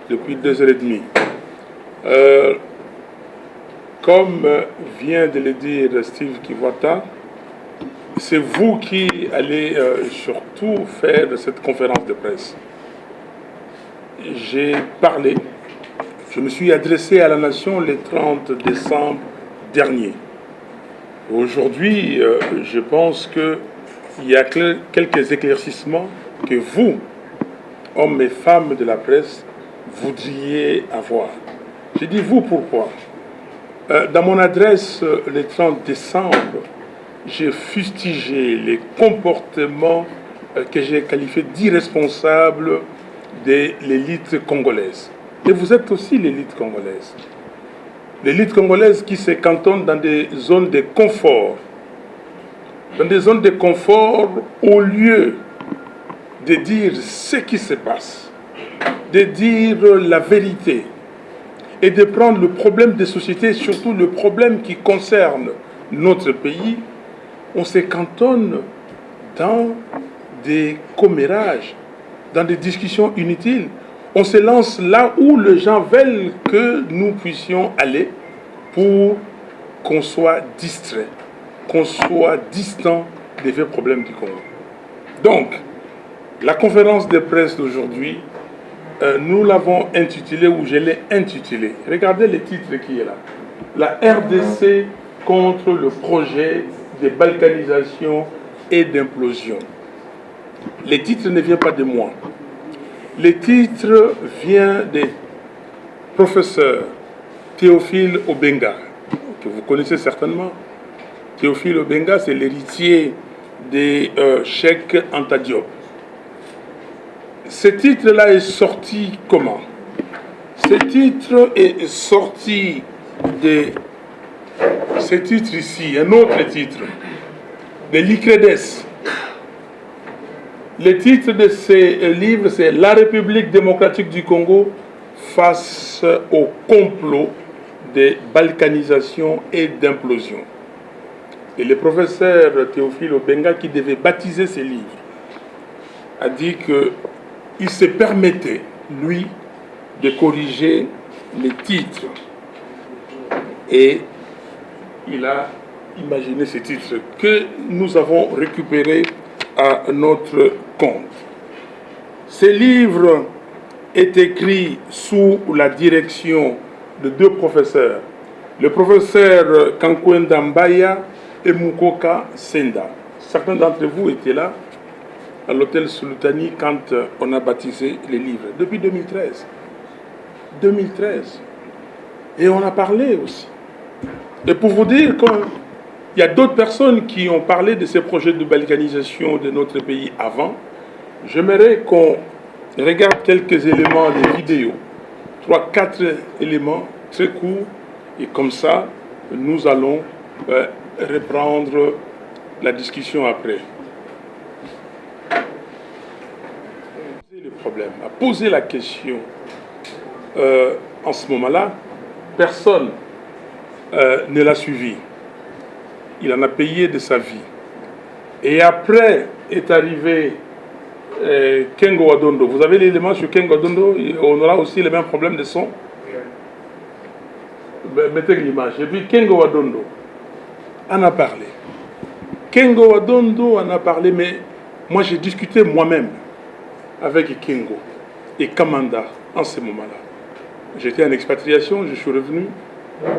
depuis 2h30. Comme vient de le dire Steve Kivuata, c'est vous qui allez surtout faire cette conférence de presse. J'ai parlé, je me suis adressé à la nation le 30 décembre dernier. Aujourd'hui, je pense qu'il y a quelques éclaircissements que vous, hommes et femmes de la presse, voudriez avoir. J'ai dit vous pourquoi? Dans mon adresse le 30 décembre, j'ai fustigé les comportements que j'ai qualifiés d'irresponsables de l'élite congolaise. Et vous êtes aussi l'élite congolaise. L'élite congolaise qui se cantonne dans des zones de confort. Dans des zones de confort, au lieu de dire ce qui se passe, de dire la vérité et de prendre le problème des sociétés, surtout le problème qui concerne notre pays, on se cantonne dans des commérages, dans des discussions inutiles. On se lance là où les gens veulent que nous puissions aller pour qu'on soit distrait, qu'on soit distant des vrais problèmes du Congo. Donc, la conférence de presse d'aujourd'hui, nous l'avons intitulée, ou je l'ai intitulée. Regardez le titre qui est là. La RDC contre le projet de balkanisation et d'implosion. Le titre ne vient pas de moi. Le titre vient des professeurs Théophile Obenga, que vous connaissez certainement. Théophile Obenga, c'est l'héritier des Cheikh Anta Diop. Ce titre-là est sorti comment? Ce titre est sorti de ce titre ici, un autre titre, de l'ICREDES. Le titre de ce livre, c'est La République démocratique du Congo face au complot de balkanisation et d'implosion. Et le professeur Théophile Obenga, qui devait baptiser ce livre, a dit qu'il se permettait, lui, de corriger les titres. Et il a imaginé ce titre que nous avons récupéré à notre compte. Ce livre est écrit sous la direction de deux professeurs, le professeur Kankwenda Mbaya et Mukoka Senda. Certains d'entre vous étaient là à l'hôtel Sultani quand on a baptisé les livres, depuis 2013. 2013. Et on a parlé aussi. Et pour vous dire qu'il y a d'autres personnes qui ont parlé de ces projets de balkanisation de notre pays avant, j'aimerais qu'on regarde quelques éléments de vidéo, 3-4 éléments très courts, et comme ça, nous allons reprendre la discussion après. Le problème, à poser la question, en ce moment-là, personne ne l'a suivi. Il en a payé de sa vie. Et après est arrivé Kengo Wadondo. Vous avez l'élément sur Kengo Wadondo, on aura aussi les mêmes problèmes de son. Mettez l'image. Et puis Kengo Wadondo en a parlé. Kengo Wadondo en a parlé, mais moi j'ai discuté moi-même avec Kengo et Kamanda en ce moment-là. J'étais en expatriation, je suis revenu,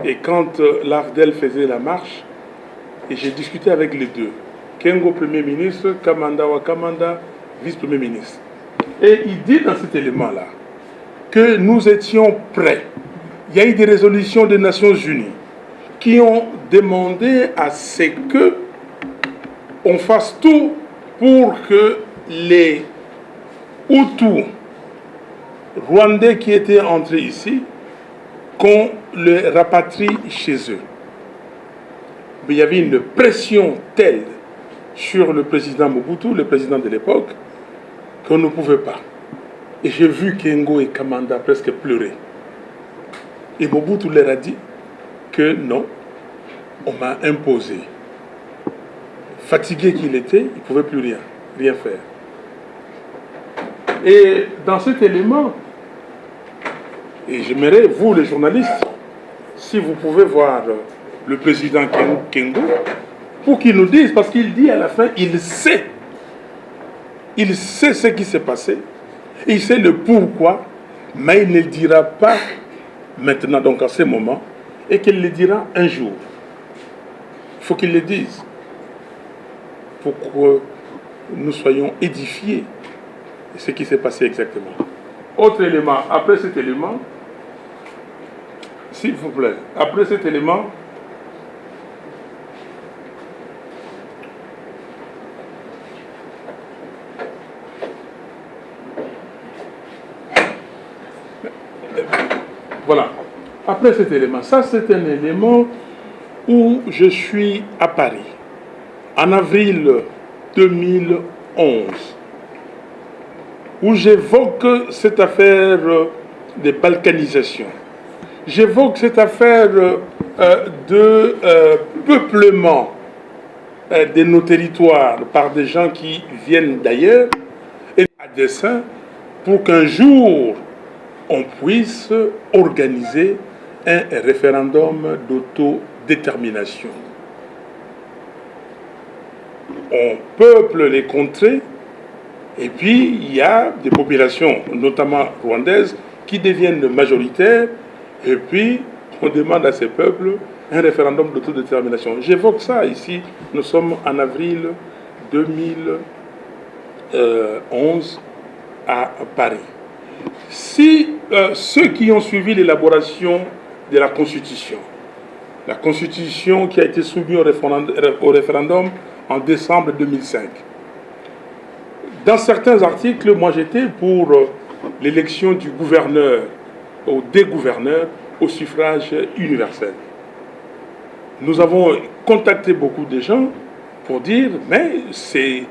et quand l'AFDEL faisait la marche, et j'ai discuté avec les deux. Kengo, Premier ministre, Kamanda Wakamanda, vice-premier ministre. Et il dit dans cet élément-là que nous étions prêts. Il y a eu des résolutions des Nations Unies qui ont demandé à ce que on fasse tout pour que les Hutus rwandais qui étaient entrés ici, qu'on les rapatrie chez eux. Mais il y avait une pression telle sur le président Mobutu, le président de l'époque, qu'on ne pouvait pas. Et j'ai vu Kengo et Kamanda presque pleurer. Et Mobutu leur a dit que non, on m'a imposé. Fatigué qu'il était, il ne pouvait plus rien faire. Et dans cet élément, Et j'aimerais, vous les journalistes, si vous pouvez voir le président Kengo, pour qu'il nous dise, parce qu'il dit à la fin, il sait ce qui s'est passé, il sait le pourquoi, mais il ne le dira pas maintenant, donc à ce moment, et qu'il le dira un jour. Il faut qu'il le dise, pour que nous soyons édifiés de ce qui s'est passé exactement. Autre élément, après cet élément, s'il vous plaît, après cet élément, voilà, après cet élément, ça c'est un élément où je suis à Paris, en avril 2011, où j'évoque cette affaire de balkanisation. J'évoque cette affaire de peuplement de nos territoires par des gens qui viennent d'ailleurs et à dessein pour qu'un jour on puisse organiser un référendum d'autodétermination. On peuple les contrées et puis il y a des populations, notamment rwandaises, qui deviennent majoritaires. Et puis, on demande à ces peuples un référendum d'autodétermination. J'évoque ça ici. Nous sommes en avril 2011 à Paris. Si ceux qui ont suivi l'élaboration de la Constitution qui a été soumise au référendum en décembre 2005, dans certains articles, moi j'étais pour l'élection du gouverneur ou des gouverneurs au suffrage universel. Nous avons contacté beaucoup de gens pour dire, mais c'est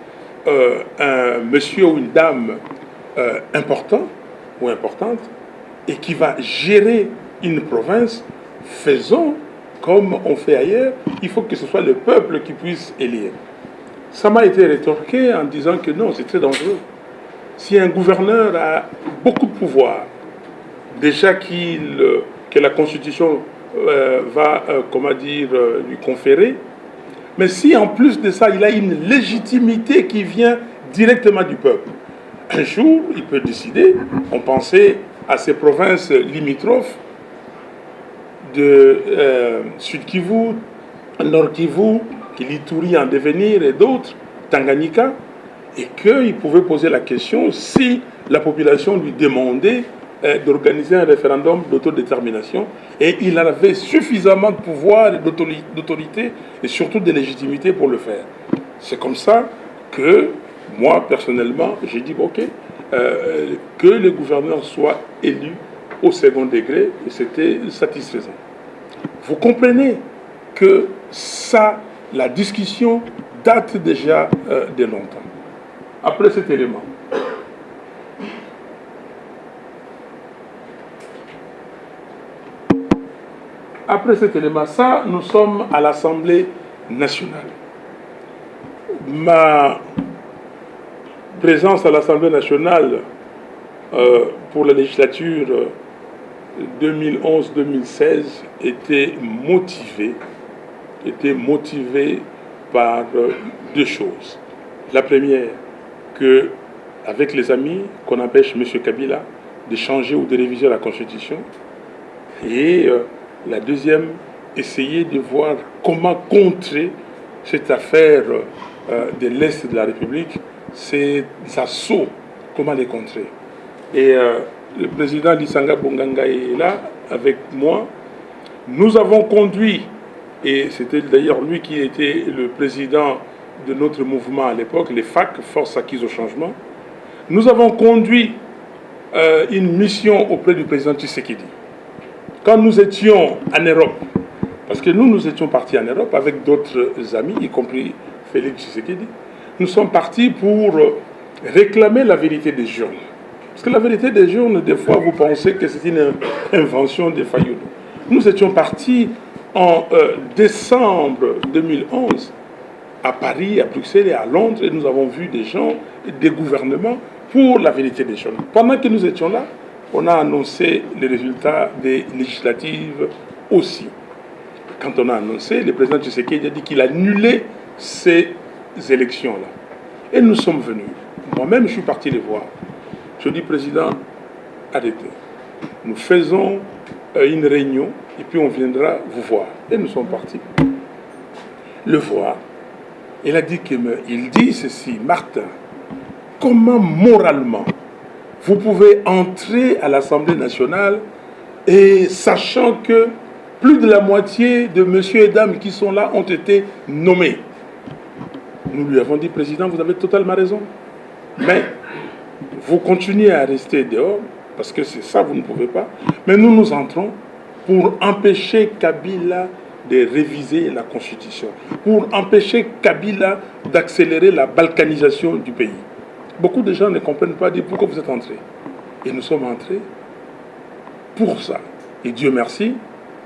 un monsieur ou une dame important ou importante et qui va gérer une province, faisons comme on fait ailleurs, il faut que ce soit le peuple qui puisse élire. Ça m'a été rétorqué en disant que non, c'est très dangereux. Si un gouverneur a beaucoup de pouvoir, déjà que la Constitution va, lui conférer, mais si en plus de ça, il a une légitimité qui vient directement du peuple, un jour, il peut décider, on pensait à ces provinces limitrophes de Sud Kivu, Nord Kivu, Kilituri en devenir et d'autres, Tanganyika, et qu'il pouvait poser la question si la population lui demandait d'organiser un référendum d'autodétermination, et il avait suffisamment de pouvoir, d'autorité et surtout de légitimité pour le faire. C'est comme ça que moi, personnellement, j'ai dit ok, que le gouverneur soit élu au second degré, et c'était satisfaisant. Vous comprenez que ça, la discussion date déjà de longtemps. Après cet élément, ça, nous sommes à l'Assemblée nationale. Ma présence à l'Assemblée nationale pour la législature 2011-2016 était motivée par deux choses. La première, que avec les amis, qu'on empêche M. Kabila de changer ou de réviser la Constitution. Et la deuxième, essayer de voir comment contrer cette affaire de l'Est de la République, ces assauts, comment les contrer. Et le président Lisanga Bonganga est là avec moi. Nous avons conduit, et c'était d'ailleurs lui qui était le président de notre mouvement à l'époque, les FAC, Forces Acquises au Changement. Nous avons conduit une mission auprès du président Tshisekedi. Quand nous étions en Europe, parce que nous étions partis en Europe avec d'autres amis, y compris Félix Tshisekedi, nous sommes partis pour réclamer la vérité des urnes. Parce que la vérité des urnes, des fois, vous pensez que c'est une invention de Fayoulou. Nous étions partis en décembre 2011 à Paris, à Bruxelles et à Londres, et nous avons vu des gens, des gouvernements pour la vérité des urnes. Pendant que nous étions là, on a annoncé les résultats des législatives aussi. Quand on a annoncé, le président Tshisekedi a dit qu'il annulait ces élections-là. Et nous sommes venus. Moi-même, je suis parti les voir. Je dis, président, arrêtez. Nous faisons une réunion et puis on viendra vous voir. Et nous sommes partis le voir. Il a dit il dit ceci, Martin, comment moralement vous pouvez entrer à l'Assemblée nationale et sachant que plus de la moitié de messieurs et dames qui sont là ont été nommés. Nous lui avons dit, président, vous avez totalement raison. Mais vous continuez à rester dehors, parce que c'est ça, vous ne pouvez pas. Mais nous entrons pour empêcher Kabila de réviser la Constitution, pour empêcher Kabila d'accélérer la balkanisation du pays. Beaucoup de gens ne comprennent pas, dire pourquoi vous êtes entrés. Et nous sommes entrés pour ça. Et Dieu merci,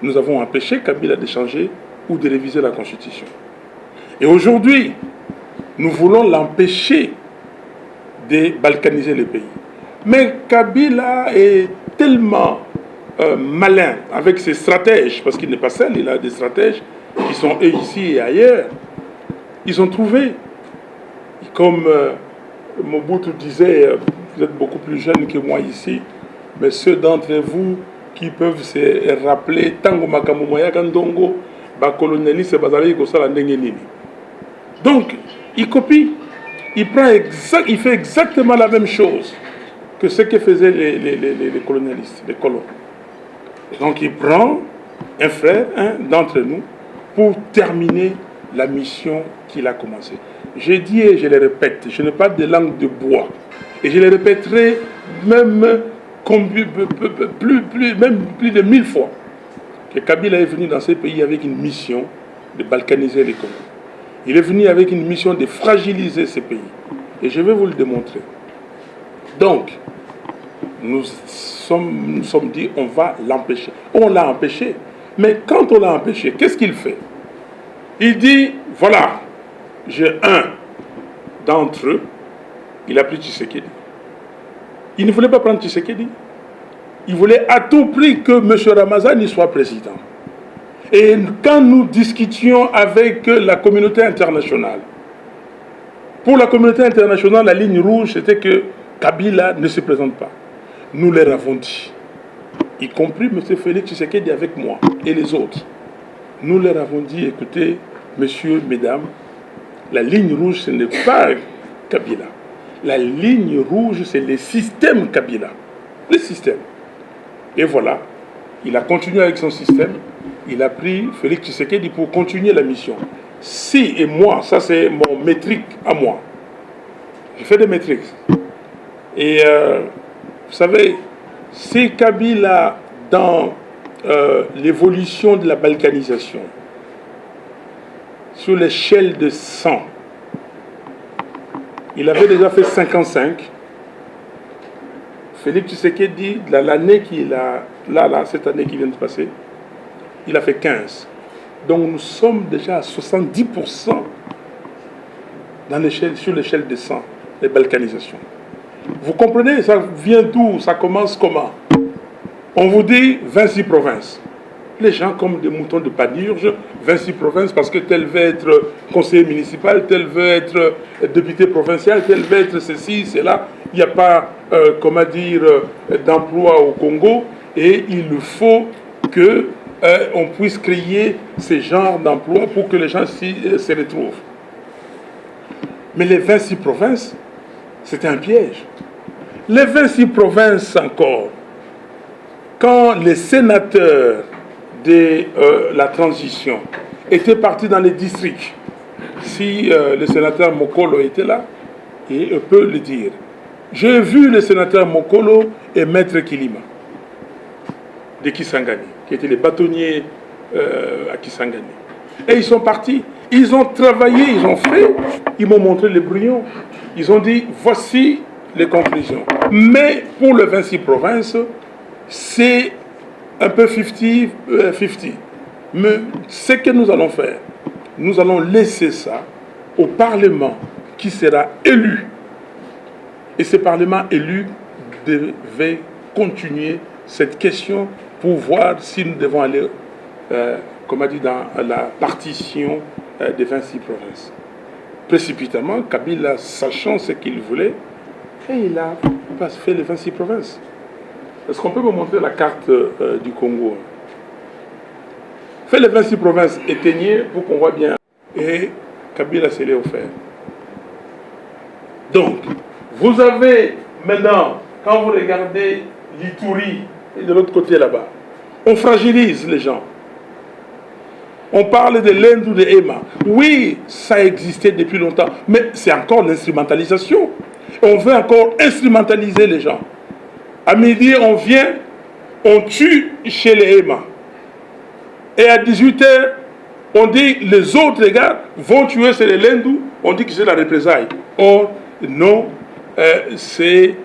nous avons empêché Kabila de changer ou de réviser la Constitution. Et aujourd'hui, nous voulons l'empêcher de balkaniser le pays. Mais Kabila est tellement malin avec ses stratèges, parce qu'il n'est pas seul, il a des stratèges qui sont eux ici et ailleurs. Ils ont trouvé, comme Mobutu disait, vous êtes beaucoup plus jeunes que moi ici, mais ceux d'entre vous qui peuvent se rappeler Tango Makamumoya Kandongo, colonialiste bazali kosala ndenge nini. Donc, il copie, il fait exactement la même chose que ce que faisaient les colonialistes, les colons. Donc, il prend un frère, un d'entre nous, pour terminer la mission qu'il a commencée. J'ai dit et je le répète, je n'ai pas de langue de bois. Et je le répéterai même plus de 1000 fois. Que Kabila est venu dans ces pays avec une mission de balkaniser les Congos. Il est venu avec une mission de fragiliser ces pays. Et je vais vous le démontrer. Donc, nous sommes dit, on va l'empêcher. On l'a empêché. Mais quand on l'a empêché, qu'est-ce qu'il fait? Il dit, voilà, j'ai un d'entre eux, il a pris Tshisekedi. Il ne voulait pas prendre Tshisekedi. Il voulait à tout prix que M. Ramazani soit président. Et quand nous discutions avec la communauté internationale, pour la communauté internationale, la ligne rouge, c'était que Kabila ne se présente pas. Nous leur avons dit, y compris M. Félix Tshisekedi avec moi et les autres. Nous leur avons dit, écoutez, messieurs, mesdames, la ligne rouge, ce n'est pas Kabila. La ligne rouge, c'est le système Kabila. Le système. Et voilà, il a continué avec son système. Il a pris Félix Tshisekedi pour continuer la mission. Si et moi, ça c'est mon métrique à moi. Je fais des métriques. Et vous savez, si Kabila, dans l'évolution de la balkanisation, sur l'échelle de 100, il avait déjà fait 55. Félix Tshisekedi, l'année qu'il a, cette année qui vient de passer, il a fait 15. Donc nous sommes déjà à 70% sur l'échelle de 100, les balkanisations. Vous comprenez, ça vient d'où? Ça commence comment? On vous dit 26 provinces. Les gens comme des moutons de panurge, 26 provinces parce que tel veut être conseiller municipal, tel veut être député provincial, tel veut être ceci, cela. Il n'y a pas, comment dire, d'emploi au Congo et il faut que on puisse créer ce genre d'emploi pour que les gens se retrouvent. Mais les 26 provinces, c'était un piège. Les 26 provinces encore, quand les sénateurs de la transition étaient partis dans les districts, si le sénateur Mokolo était là, et on peut le dire, j'ai vu le sénateur Mokolo et Maître Kilima de Kisangani, qui étaient les bâtonniers à Kisangani. Et ils sont partis, ils ont travaillé, ils ont fait, ils m'ont montré les brouillons. Ils ont dit, voici les conclusions. Mais pour les 26 provinces, c'est un peu 50-50. Mais ce que nous allons faire, nous allons laisser ça au Parlement qui sera élu. Et ce Parlement élu devait continuer cette question pour voir si nous devons aller, comme a dit, dans la partition des 26 provinces. Précipitamment, Kabila, sachant ce qu'il voulait, et il a fait les 26 provinces. Est-ce qu'on peut me montrer la carte du Congo? Fait les 26 provinces, éteignez pour qu'on voit bien. Et Kabila se l'est offert. Donc, vous avez maintenant, quand vous regardez l'Ituri, et de l'autre côté là-bas, on fragilise les gens. On parle de l'Inde ou de Ema. Oui, ça existait depuis longtemps, mais c'est encore l'instrumentalisation. On veut encore instrumentaliser les gens. À midi, on vient, on tue chez les Ema. Et à 18h, on dit les autres, les gars, vont tuer chez les Lendou, on dit que c'est la représailles. Or, non, c'est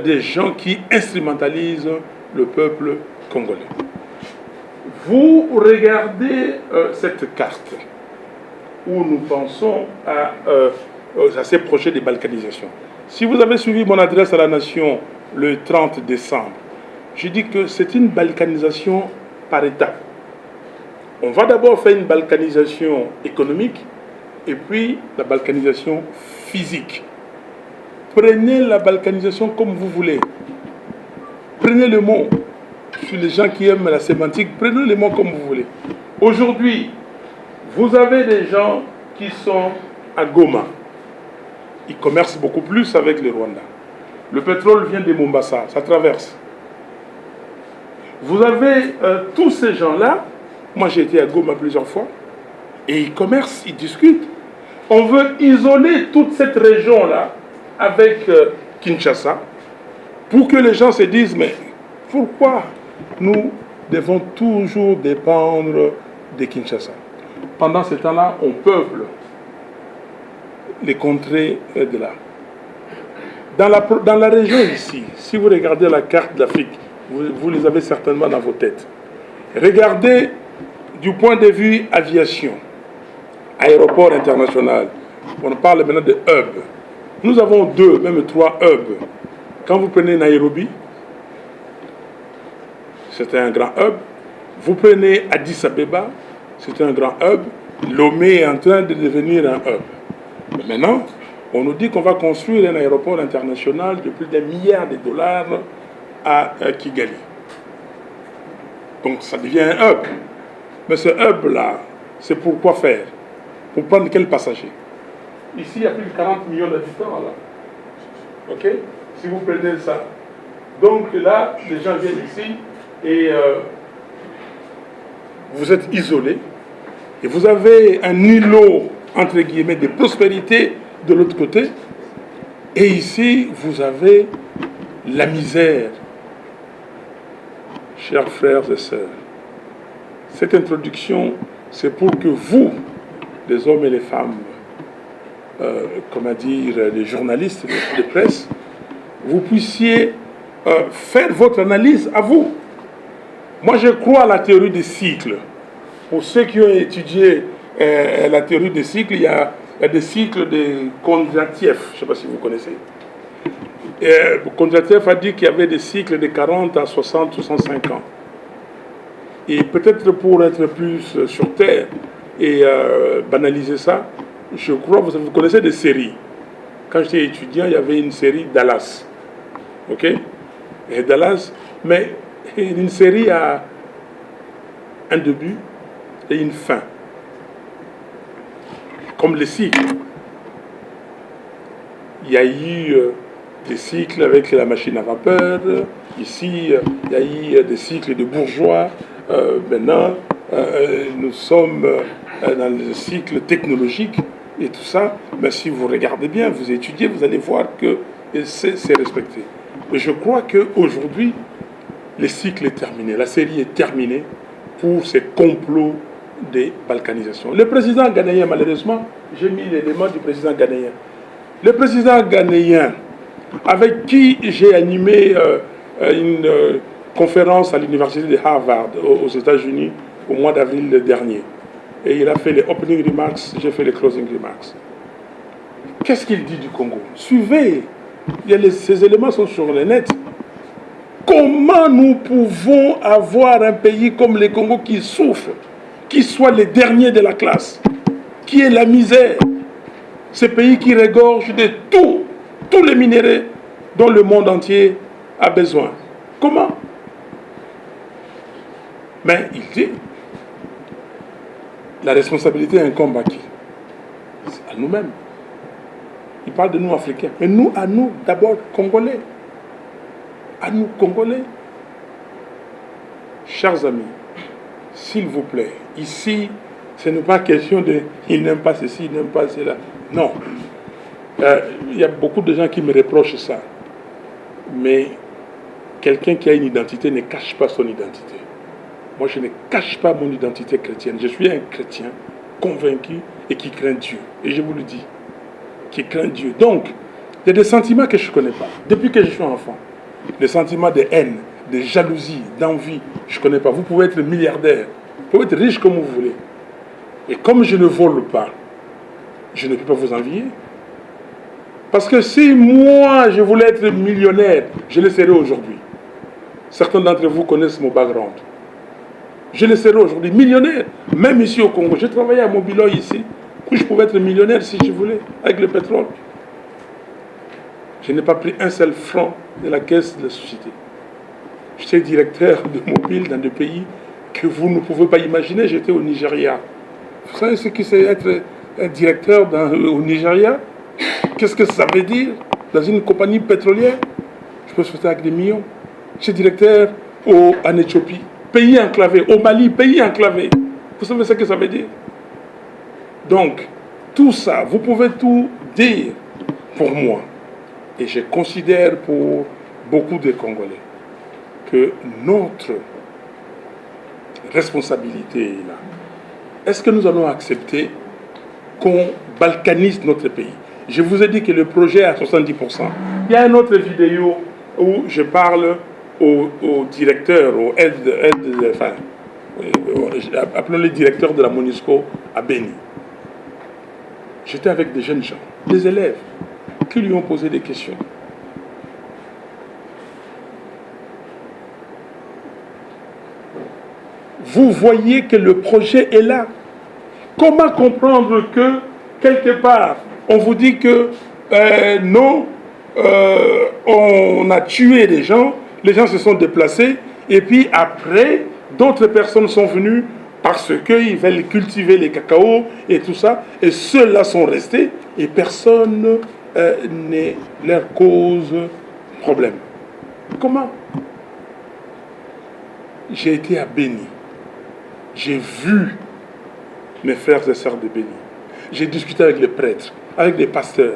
des gens qui instrumentalisent le peuple congolais. Vous regardez cette carte où nous pensons à ces projets de balkanisation. Si vous avez suivi mon adresse à la nation le 30 décembre, je dis que c'est une balkanisation par étapes. On va d'abord faire une balkanisation économique et puis la balkanisation physique. Prenez la balkanisation comme vous voulez. Prenez le mot. Sur les gens qui aiment la sémantique, prenez les mots comme vous voulez. Aujourd'hui, vous avez des gens qui sont à Goma. Ils commercent beaucoup plus avec le Rwanda. Le pétrole vient de Mombasa, ça traverse. Vous avez tous ces gens-là. Moi, j'ai été à Goma plusieurs fois. Et ils commercent, ils discutent. On veut isoler toute cette région-là avec Kinshasa pour que les gens se disent, mais pourquoi nous devons toujours dépendre de Kinshasa? Pendant ce temps-là, on peuple les contrées de là. Dans la région ici, si vous regardez la carte d'Afrique, vous les avez certainement dans vos têtes. Regardez du point de vue aviation, aéroport international. On parle maintenant de hub. Nous avons 2, même 3 hubs. Quand vous prenez Nairobi, c'était un grand hub. Vous prenez Addis Abeba, c'est un grand hub. Lomé est en train de devenir un hub. Mais maintenant, on nous dit qu'on va construire un aéroport international de plus d'1 milliard de dollars à Kigali. Donc ça devient un hub. Mais ce hub-là, c'est pour quoi faire? Pour prendre quel passager? Ici, il y a plus de 40 millions d'habitants, là. OK? Si vous prenez ça. Donc là, les gens viennent ici et vous êtes isolés. Et vous avez un îlot, entre guillemets, de prospérité de l'autre côté. Et ici, vous avez la misère. Chers frères et sœurs, cette introduction, c'est pour que vous, les hommes et les femmes, comment dire, les journalistes de presse, vous puissiez faire votre analyse à vous. Moi, je crois à la théorie des cycles. Pour ceux qui ont étudié la théorie des cycles, il y a des cycles de Kondratiev. Je ne sais pas si vous connaissez. Kondratiev a dit qu'il y avait des cycles de 40 à 60, 65 ans. Et peut-être pour être plus sur Terre et banaliser ça, je crois, vous connaissez des séries. Quand j'étais étudiant, il y avait une série Dallas. OK? Et Dallas, mais une série a un début et une fin. Comme les cycles. Il y a eu des cycles avec la machine à vapeur. Ici, il y a eu des cycles de bourgeois. Maintenant, nous sommes dans le cycle technologique et tout ça. Mais si vous regardez bien, vous étudiez, vous allez voir que c'est respecté. Et je crois qu'aujourd'hui, le cycle est terminé. La série est terminée pour ces complots de balkanisation. Le président ghanéen, malheureusement, j'ai mis l'élément du président ghanéen. Le président ghanéen, avec qui j'ai animé une conférence à l'université de Harvard aux États-Unis au mois d'avril dernier. Et il a fait les opening remarks, j'ai fait les closing remarks. Qu'est-ce qu'il dit du Congo? Suivez, ces éléments sont sur le net. Comment nous pouvons avoir un pays comme le Congo qui souffre, qui soit les derniers de la classe, qui est la misère, ce pays qui regorge de tous les minéraux dont le monde entier a besoin. Comment? Mais il dit, la responsabilité incombe à qui? À nous-mêmes. Il parle de nous Africains. Mais nous, à nous, d'abord, Congolais. À nous, Congolais. Chers amis, s'il vous plaît, ici, ce n'est pas question de « il n'aime pas ceci, il n'aime pas cela ». Non. Il y a beaucoup de gens qui me reprochent ça. Mais quelqu'un qui a une identité ne cache pas son identité. Moi, je ne cache pas mon identité chrétienne. Je suis un chrétien convaincu et qui craint Dieu. Et je vous le dis, qui craint Dieu. Donc, il y a des sentiments que je ne connais pas. Depuis que je suis enfant, des sentiments de haine, de jalousie, d'envie, je ne connais pas. Vous pouvez être milliardaire, vous pouvez être riche comme vous voulez. Et comme je ne vole pas, je ne peux pas vous envier. Parce que si moi, je voulais être millionnaire, je le serais aujourd'hui. Certains d'entre vous connaissent mon background. Je le serais aujourd'hui millionnaire, même ici au Congo. J'ai travaillé à Mobilo ici, où je pouvais être millionnaire si je voulais, avec le pétrole. Je n'ai pas pris un seul franc de la caisse de la société. J'étais directeur de mobile dans des pays que vous ne pouvez pas imaginer. J'étais au Nigeria. Vous savez ce que c'est être un directeur au Nigeria? Qu'est-ce que ça veut dire? Dans une compagnie pétrolière, je peux se faire avec des millions. J'étais directeur en Éthiopie, pays enclavé, au Mali, pays enclavé. Vous savez ce que ça veut dire? Donc, tout ça, vous pouvez tout dire pour moi. Et je considère pour beaucoup de Congolais que notre responsabilité est là. Est-ce que nous allons accepter qu'on balkanise notre pays? Je vous ai dit que le projet est à 70%. Il y a une autre vidéo où je parle au directeur, appelons-le directeur de la MONUSCO à Beni. J'étais avec des jeunes gens, des élèves, qui lui ont posé des questions. Vous voyez que le projet est là. Comment comprendre que, quelque part, on vous dit que non, on a tué les gens se sont déplacés, et puis après, d'autres personnes sont venues parce qu'ils veulent cultiver les cacao et tout ça, et ceux-là sont restés, et personne ne leur cause problème. Comment? J'ai été à Beni. J'ai vu mes frères et sœurs de Beni. J'ai discuté avec les prêtres, avec les pasteurs,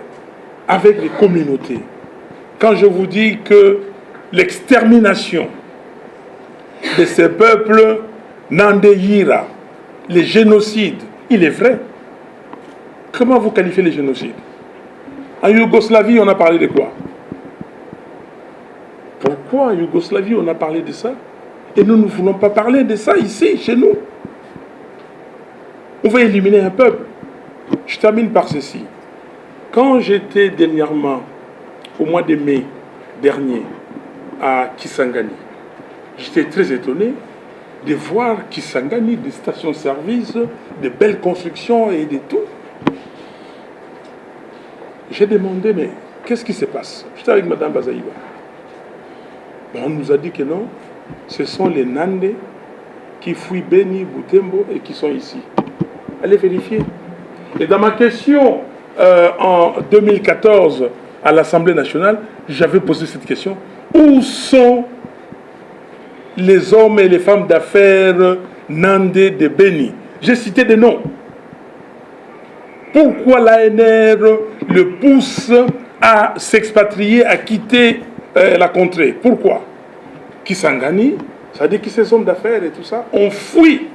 avec les communautés. Quand je vous dis que l'extermination de ces peuples Nandeyira, les génocides, il est vrai. Comment vous qualifiez les génocides? En Yougoslavie, on a parlé de quoi? Pourquoi en Yougoslavie, on a parlé de ça? Et nous ne voulons pas parler de ça ici, chez nous. On va éliminer un peuple. Je termine par ceci. Quand j'étais dernièrement, au mois de mai dernier, à Kisangani, j'étais très étonné de voir Kisangani, des stations-service, de belles constructions et de tout. J'ai demandé, mais qu'est-ce qui se passe? J'étais avec Mme Bazaïba. On nous a dit que non, ce sont les Nandés qui fuient Beni, Butembo et qui sont ici. Allez vérifier. Et dans ma question en 2014 à l'Assemblée nationale, j'avais posé cette question. Où sont les hommes et les femmes d'affaires Nandés de Beni? J'ai cité des noms. Pourquoi l'ANR le pousse à s'expatrier, à quitter la contrée? Pourquoi? Kisangani, ça veut dire que ces hommes d'affaires et tout ça ont fui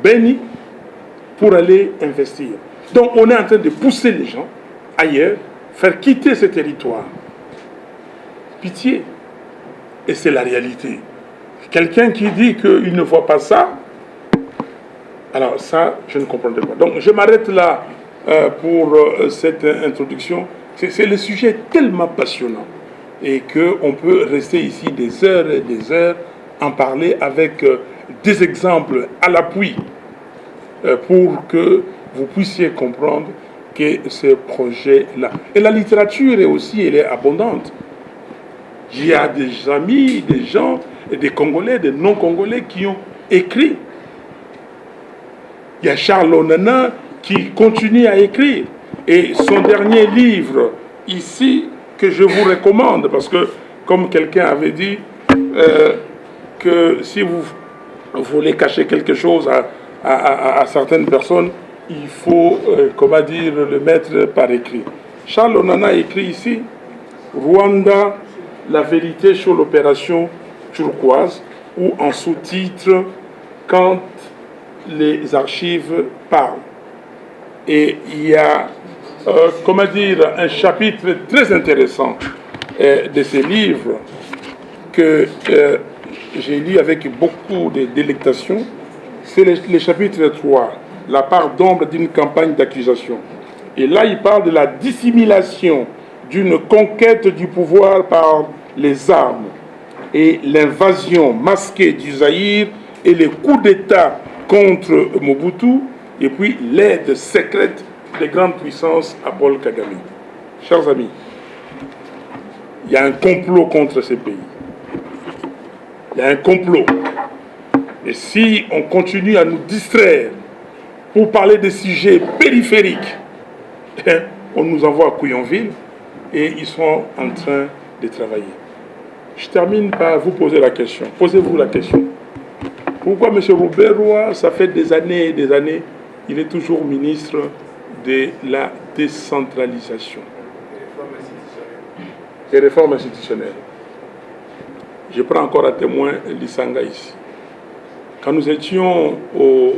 Beni pour aller investir. Donc on est en train de pousser les gens ailleurs, faire quitter ce territoire. Pitié. Et c'est la réalité. Quelqu'un qui dit qu'il ne voit pas ça, alors ça, je ne comprendrai pas. Donc je m'arrête là pour cette introduction. C'est le sujet tellement passionnant. et qu'on peut rester ici des heures et des heures, en parler avec des exemples à l'appui pour que vous puissiez comprendre que ce projet-là. Et la littérature est aussi, elle est abondante. Il y a des amis, des gens, des Congolais, des non-Congolais qui ont écrit. Il y a Charles Onana qui continue à écrire. Et son dernier livre, ici, que je vous recommande, parce que, comme quelqu'un avait dit, que si vous voulez cacher quelque chose à certaines personnes, il faut, comment dire, le mettre par écrit. Charles Onana écrit ici, Rwanda, la vérité sur l'opération turquoise, ou en sous-titre, quand les archives parlent. Et il y a, comment dire, un chapitre très intéressant de ces livres que j'ai lu avec beaucoup de délectation. C'est le chapitre 3, la part d'ombre d'une campagne d'accusation. Et là, il parle de la dissimulation d'une conquête du pouvoir par les armes et l'invasion masquée du Zaïre et les coups d'État contre Mobutu, et puis l'aide secrète des grandes puissances à Paul Kagame. Chers amis, il y a un complot contre ces pays. Il y a un complot. Et si on continue à nous distraire pour parler des sujets périphériques, on nous envoie à Couillonville et ils sont en train de travailler. Je termine par vous poser la question. Posez-vous la question. Pourquoi M. Robert Roy, ça fait des années et des années, il est toujours ministre de la décentralisation et réforme institutionnelle? Je prends encore à témoin Lissanga ici. Quand nous étions au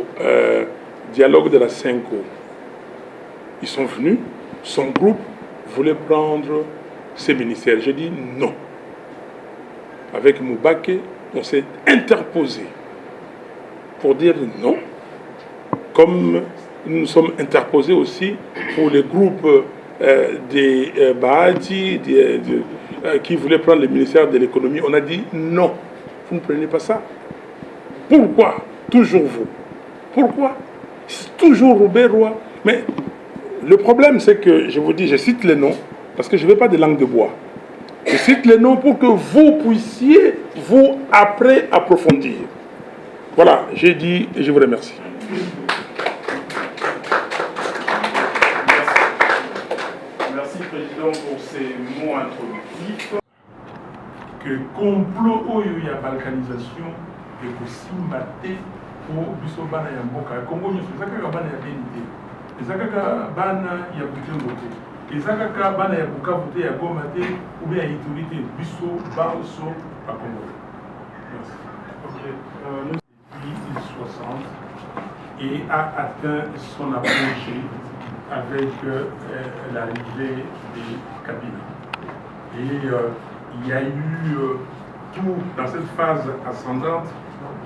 dialogue de la Cinco, ils sont venus, son groupe voulait prendre ces ministères. J'ai dit non. Avec Moubake, on s'est interposé pour dire non, comme nous nous sommes interposés aussi pour les groupes des Bahati qui voulaient prendre le ministère de l'économie. On a dit non, vous ne prenez pas ça. Pourquoi toujours vous? Pourquoi toujours Robert Roy? Mais le problème, c'est que, je vous dis, je cite les noms, parce que je ne veux pas de langue de bois. Je cite les noms pour que vous puissiez, vous, après, approfondir. Voilà, j'ai dit et je vous remercie. Merci, Président, pour ces mots introductifs. Que complot oyo ya balkanisation et aussi maté pour bisobana ya mboka. Congo nyoso ezaka bana ya BNT. Ezaka bana ya Butembo te. Ezaka bana ya Bukavu te, ya Goma te, ou bien ya Ituri te. Biso baso à Congo. Merci. Ok. Depuis 60 et a atteint son apogée avec l'arrivée des Kabila. Et il y a eu tout dans cette phase ascendante.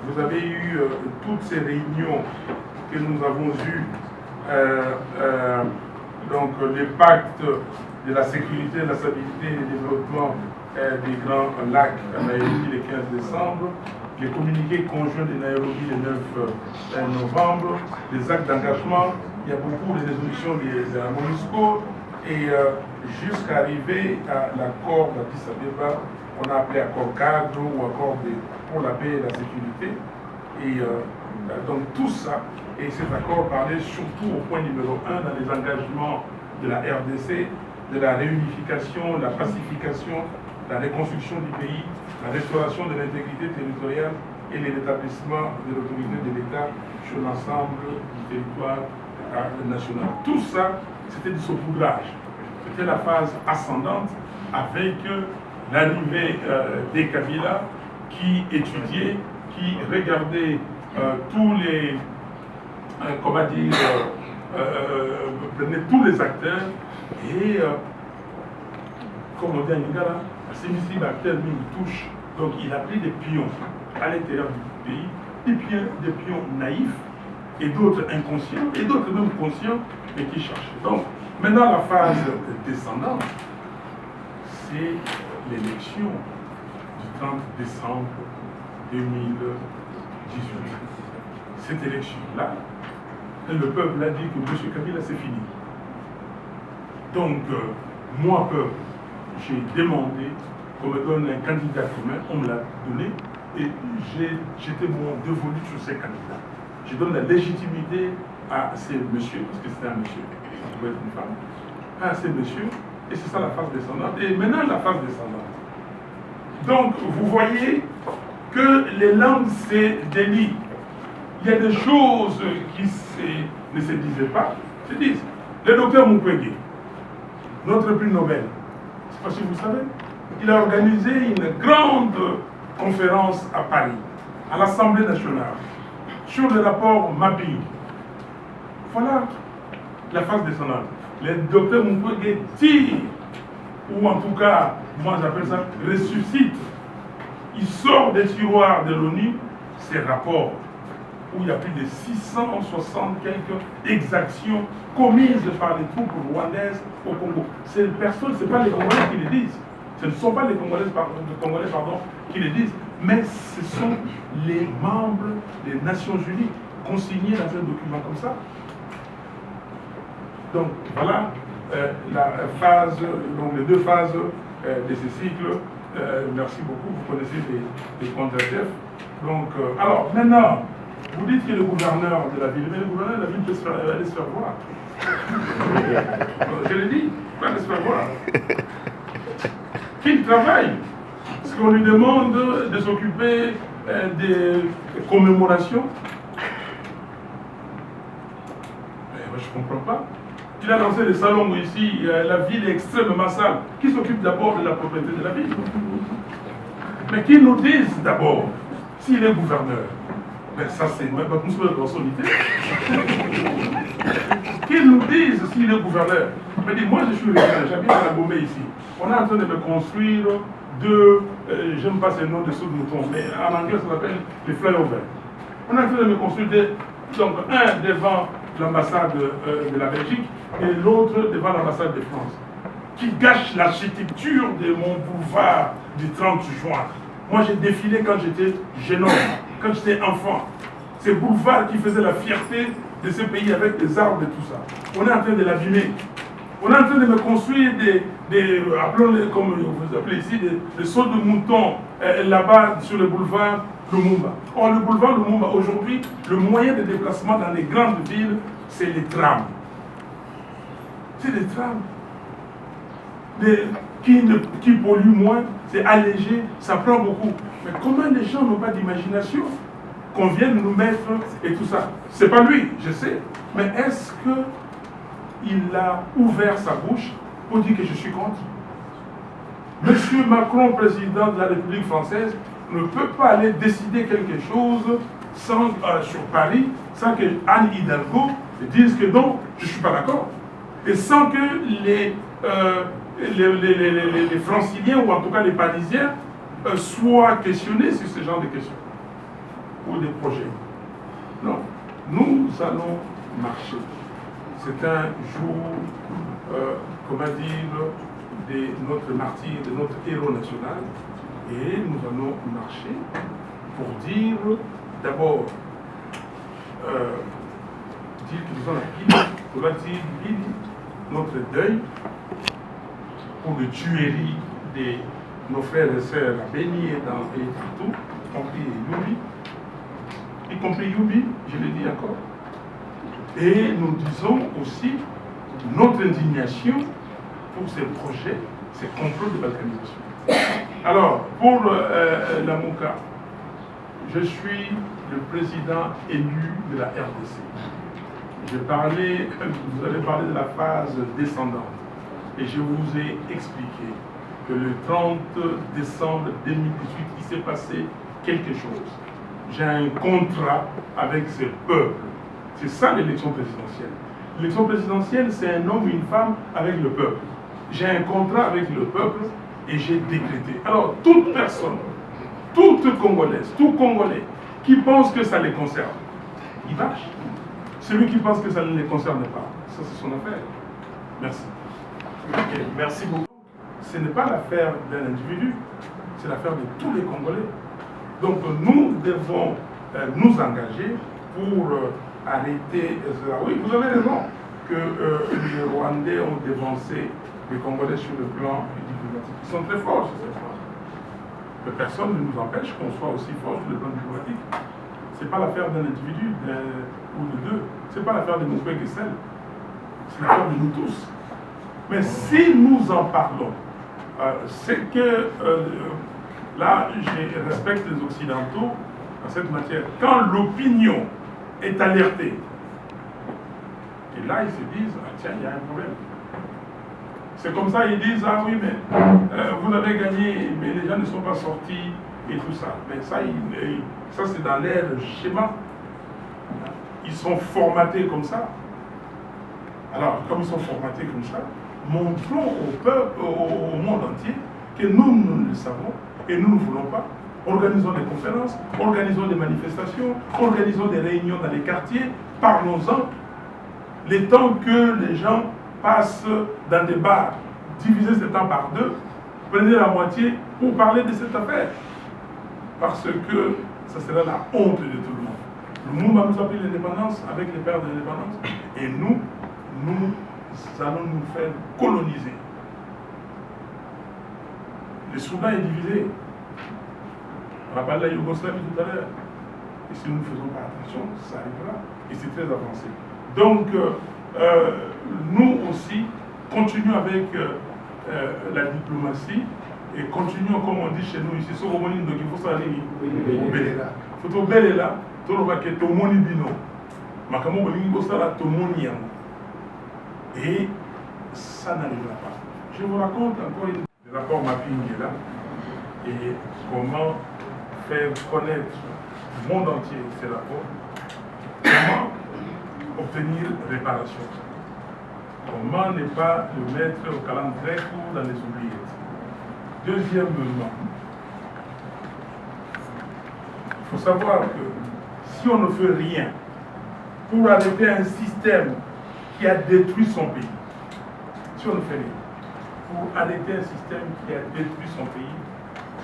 Vous avez eu toutes ces réunions que nous avons eues, donc les pactes de la sécurité, de la stabilité et du développement des Grands Lacs à Nairobi le 15 décembre, les communiqués conjoints de Nairobi le 9 novembre, les actes d'engagement. Il y a beaucoup de résolutions de la MONUSCO et jusqu'à arriver à l'accord d'Addis Abeba, on a appelé accord cadre ou accord pour la paix et la sécurité. Et donc tout ça, et cet accord parlait surtout au point numéro 1 dans les engagements de la RDC, de la réunification, la pacification, la reconstruction du pays, la restauration de l'intégrité territoriale et le rétablissement de l'autorité de l'État sur l'ensemble du territoire national. Tout ça, c'était du saupoudrage. C'était la phase ascendante avec l'arrivée des Kabila qui étudiaient, qui regardaient tous les, comment dire, prenaient tous les acteurs et, comme on dit en Lingala, c'est ici l'acteur nous touche. Donc il a pris des pions à l'intérieur du pays, des pions naïfs et d'autres inconscients, et d'autres même conscients, mais qui cherchaient. Donc maintenant la phase descendante, c'est l'élection du 30 décembre 2018. Cette élection-là, le peuple a dit que M. Kabila, c'est fini. Donc, moi, peuple, j'ai demandé qu'on me donne un candidat commun, on me l'a donné, et j'étais dévolu sur ces candidats. Je donne la légitimité à ces messieurs, parce que c'était un monsieur, ça pouvait être une femme, à ces messieurs, et c'est ça la phase descendante. Et maintenant, la phase descendante. Donc, vous voyez que les langues se délient. Il y a des choses qui ne se disaient pas, se disent. Le docteur Mukwege, notre prix Nobel, je ne sais pas si vous savez, il a organisé une grande conférence à Paris, à l'Assemblée nationale, sur le rapport mapping. Voilà la phase descendante. Le docteur Mukwege tire, ou en tout cas, moi j'appelle ça, ressuscite. Il sort des tiroirs de l'ONU ces rapports où il y a plus de 660 quelques exactions commises par les troupes rwandaises au Congo. Ces personnes, ce n'est pas les Congolais qui les disent. Ce ne sont pas les Congolais, qui les disent, mais ce sont les membres des Nations Unies consignés dans un document comme ça. Donc voilà la phase, donc les deux phases de ce cycle. Merci beaucoup, vous connaissez les quantitatifs. Donc, alors maintenant, vous dites que le gouverneur de la ville, mais le gouverneur de la ville peut aller se faire voir. Je l'ai dit, il peut aller se faire voir. Qu'il travaille. Parce qu'on lui demande de s'occuper des commémorations. Mais moi, je ne comprends pas. Il a lancé des salons où ici, la ville est extrêmement sale. Qui s'occupe d'abord de la propriété de la ville? Mais qui nous disent d'abord s'il est gouverneur? Mais ça, c'est même pas plus de personnalité. Qu'ils nous disent s'il est gouverneur. Mais dis, moi, je suis régional, j'habite à la Gomé ici. On est en train de me construire deux, j'aime pas ce nom de sauts de mouton, mais en anglais, ça s'appelle les flyovers. On est en train de me construire donc un devant l'ambassade de la Belgique et l'autre devant l'ambassade de France, qui gâche l'architecture de mon boulevard du 30 juin. Moi, j'ai défilé quand j'étais jeune homme, quand j'étais enfant. Ces boulevards qui faisaient la fierté de ce pays avec des arbres et tout ça. On est en train de l'abîmer. On est en train de me construire appelons-les comme vous appelez ici, des sauts de moutons là-bas sur le boulevard Lumumba. Or, le boulevard Lumumba, aujourd'hui, le moyen de déplacement dans les grandes villes, c'est les trams. C'est les trams. Qui polluent moins, c'est allégé, ça prend beaucoup. Mais comment les gens n'ont pas d'imagination qu'on vienne nous mettre et tout ça? C'est pas lui, je sais. Mais est-ce qu'il a ouvert sa bouche pour dire que je suis contre? Monsieur Macron, président de la République française, ne peut pas aller décider quelque chose sur Paris sans que Anne Hidalgo dise que non, je ne suis pas d'accord. Et sans que les franciliens, ou en tout cas les parisiens, soient questionnés sur ce genre de questions ou des projets. Non, nous allons marcher. C'est un jour, comment dire, de notre martyr, de notre héros national. Et nous allons marcher pour dire, d'abord, dire que nous allons dire notre deuil pour le tuerie de nos frères et sœurs à Béni et partout, y compris Youbi, je le dis encore. Et nous disons aussi notre indignation pour ces projets, ces complots de balkanisation. Alors, pour la MOCA, je suis le président élu de la RDC. Vous avez parlé de la phase descendante. Et je vous ai expliqué que le 30 décembre 2018, il s'est passé quelque chose. J'ai un contrat avec ce peuple. C'est ça l'élection présidentielle. L'élection présidentielle, c'est un homme ou une femme avec le peuple. J'ai un contrat avec le peuple et j'ai décrété. Alors, toute personne, toute Congolaise, tout Congolais qui pense que ça les concerne, il vache. Celui qui pense que ça ne les concerne pas, ça c'est son affaire. Merci. Okay, merci beaucoup. ce n'est pas l'affaire d'un individu, c'est l'affaire de tous les Congolais. Donc nous devons nous engager pour arrêter cela. Oui, vous avez raison que les Rwandais ont dévancé les Congolais sur le plan diplomatique. Ils sont très forts sur cette fois. Mais personne ne nous empêche qu'on soit aussi fort sur le plan diplomatique. Ce n'est pas l'affaire d'un individu ou de deux. Ce n'est pas l'affaire de Moukwege Gessel. C'est l'affaire de nous tous. Mais si nous en parlons, c'est que là, je respecte les Occidentaux en cette matière. Quand l'opinion est alertée, et là, ils se disent, ah tiens, il y a un problème. C'est comme ça, ils disent, ah oui, mais vous avez gagné, mais les gens ne sont pas sortis et tout ça. Mais ça, ça c'est dans leur schéma. Ils sont formatés comme ça. Alors, comme ils sont formatés comme ça, montrons au peuple, au monde entier, que nous le savons et nous ne voulons pas. Organisons des conférences, organisons des manifestations, organisons des réunions dans les quartiers, parlons-en. Les temps que les gens passent dans des bars, divisez ce temps par deux, prenez la moitié pour parler de cette affaire. Parce que ça sera la honte de tout le monde. Le monde nous a pris l'indépendance avec les pères de l'indépendance et nous allons nous faire coloniser. Le Soudan est divisé. On a parlé de la Yougoslavie tout à l'heure. Et si nous ne faisons pas attention, ça arrivera. Et c'est très avancé. Donc, nous aussi, continuons avec la diplomatie et continuons, comme on dit chez nous ici, sur le monde, donc il faut s'aller au Béléla. Il faut au Béléla, tout le monde qui est au monde bino. Makamo Bolingo Sala, tout le monde y a. Et ça n'arrivera pas. Je vous raconte encore le rapport mapping est là et comment faire connaître au monde entier ces rapports, comment obtenir réparation, comment ne pas le mettre au calendrier ou dans les oubliettes. Deuxièmement, il faut savoir que si on ne fait rien pour arrêter un système qui a détruit son pays, si on ne fait rien pour arrêter un système qui a détruit son pays,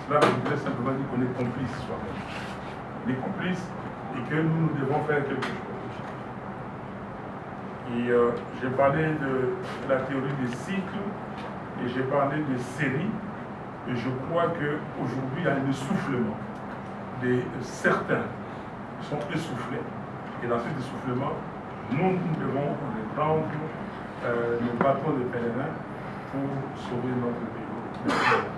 cela voudrait simplement dire qu'on est complice soi-même. On est complice et que nous devons faire quelque chose. Et j'ai parlé de la théorie des cycles et j'ai parlé de séries. Et je crois qu'aujourd'hui, il y a un essoufflement de certains qui sont essoufflés. Et dans cet essoufflement, nous devons reprendre nos bâtons de pèlerin pour sauver notre pays.